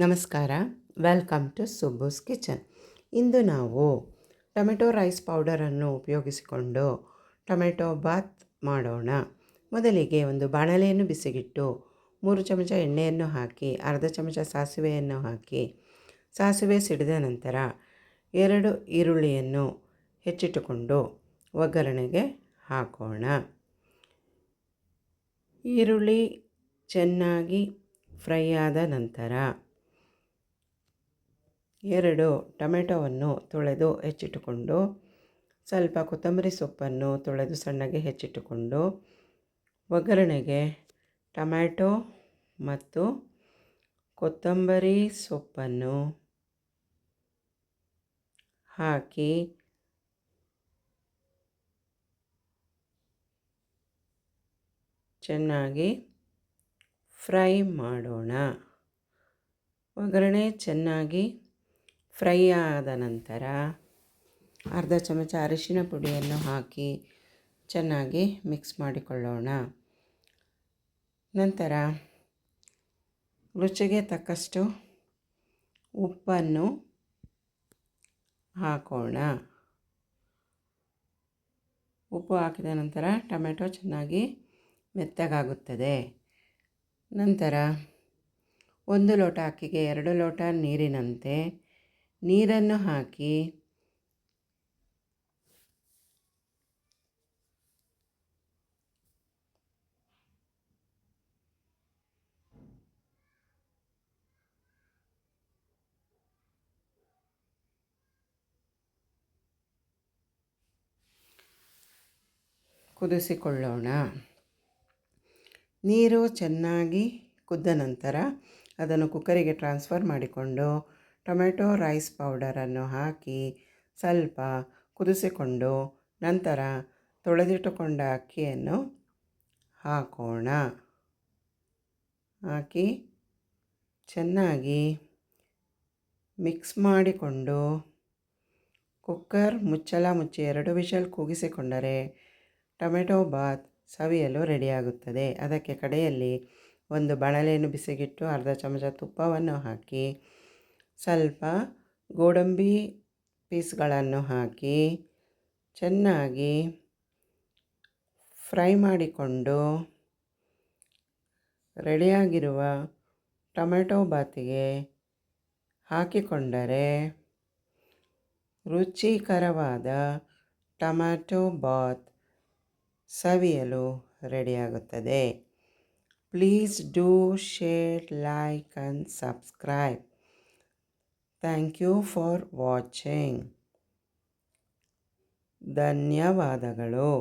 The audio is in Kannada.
ನಮಸ್ಕಾರ, ವೆಲ್ಕಮ್ ಟು ಸುಬ್ಬುಸ್ ಕಿಚನ್. ಇಂದು ನಾವು ಟೊಮೆಟೊ ರೈಸ್ ಪೌಡರನ್ನು ಉಪಯೋಗಿಸಿಕೊಂಡು ಟೊಮೆಟೊ ಬಾತ್ ಮಾಡೋಣ. ಮೊದಲಿಗೆ ಒಂದು ಬಾಣಲೆಯನ್ನು ಬಿಸಿಗಿಟ್ಟು 3 ಚಮಚ ಎಣ್ಣೆಯನ್ನು ಹಾಕಿ ಅರ್ಧ ಚಮಚ ಸಾಸಿವೆಯನ್ನು ಹಾಕಿ ಸಾಸಿವೆ ಸಿಡಿದ ನಂತರ 2 ಈರುಳ್ಳಿಯನ್ನು ಹೆಚ್ಚಿಟ್ಟುಕೊಂಡು ಒಗ್ಗರಣೆಗೆ ಹಾಕೋಣ. ಈರುಳ್ಳಿ ಚೆನ್ನಾಗಿ ಫ್ರೈ ಆದ ನಂತರ 2 ಟೊಮೆಟೊವನ್ನು ತೊಳೆದು ಹೆಚ್ಚಿಟ್ಟುಕೊಂಡು ಸ್ವಲ್ಪ ಕೊತ್ತಂಬರಿ ಸೊಪ್ಪನ್ನು ತೊಳೆದು ಸಣ್ಣಗೆ ಹೆಚ್ಚಿಟ್ಟುಕೊಂಡು ಒಗ್ಗರಣೆಗೆ ಟೊಮ್ಯಾಟೊ ಮತ್ತು ಕೊತ್ತಂಬರಿ ಸೊಪ್ಪನ್ನು ಹಾಕಿ ಚೆನ್ನಾಗಿ ಫ್ರೈ ಮಾಡೋಣ. ಒಗ್ಗರಣೆ ಚೆನ್ನಾಗಿ ಫ್ರೈ ಆದ ನಂತರ ಅರ್ಧ ಚಮಚ ಅರಿಶಿನ ಪುಡಿಯನ್ನು ಹಾಕಿ ಚೆನ್ನಾಗಿ ಮಿಕ್ಸ್ ಮಾಡಿಕೊಳ್ಳೋಣ. ನಂತರ ರುಚಿಗೆ ತಕ್ಕಷ್ಟು ಉಪ್ಪನ್ನು ಹಾಕೋಣ. ಉಪ್ಪು ಹಾಕಿದ ನಂತರ ಟೊಮೆಟೊ ಚೆನ್ನಾಗಿ ಮೆತ್ತಗಾಗುತ್ತದೆ. ನಂತರ 1 ಲೋಟ ಅಕ್ಕಿಗೆ 2 ಲೋಟ ನೀರಿನಂತೆ ನೀರನ್ನು ಹಾಕಿ ಕುದಿಸಿಕೊಳ್ಳೋಣ. ನೀರು ಚೆನ್ನಾಗಿ ಕುದ್ದ ನಂತರ ಅದನ್ನು ಕುಕ್ಕರಿಗೆ ಟ್ರಾನ್ಸ್ಫರ್ ಮಾಡಿಕೊಂಡು ಟೊಮೆಟೊ ರೈಸ್ ಪೌಡರನ್ನು ಹಾಕಿ ಸ್ವಲ್ಪ ಕುದಿಸಿಕೊಂಡು ನಂತರ ತೊಳೆದಿಟ್ಟುಕೊಂಡ ಅಕ್ಕಿಯನ್ನು ಹಾಕೋಣ. ಹಾಕಿ ಚೆನ್ನಾಗಿ ಮಿಕ್ಸ್ ಮಾಡಿಕೊಂಡು ಕುಕ್ಕರ್ ಮುಚ್ಚಳ ಮುಚ್ಚಿ 2 ವಿಷಲ್ ಕೂಗಿಸಿಕೊಂಡರೆ ಟೊಮೆಟೊ ಬಾತ್ ಸವಿಯಲು ರೆಡಿಯಾಗುತ್ತದೆ. ಅದಕ್ಕೆ ಕಡೆಯಲ್ಲಿ ಒಂದು ಬಾಣಲೆಯನ್ನು ಬಿಸಿಗಿಟ್ಟು ಅರ್ಧ ಚಮಚ ತುಪ್ಪವನ್ನು ಹಾಕಿ ಸ್ವಲ್ಪ ಗೋಡಂಬಿ ಪೀಸ್ಗಳನ್ನು ಹಾಕಿ ಚೆನ್ನಾಗಿ ಫ್ರೈ ಮಾಡಿಕೊಂಡು ರೆಡಿಯಾಗಿರುವ ಟೊಮೆಟೊ ಬಾತಿಗೆ ಹಾಕಿಕೊಂಡರೆ ರುಚಿಕರವಾದ ಟೊಮ್ಯಾಟೊ ಬಾತ್ ಸವಿಯಲು ರೆಡಿಯಾಗುತ್ತದೆ. Please do share, like and subscribe. Thank you for watching. ಧನ್ಯವಾದಗಳು.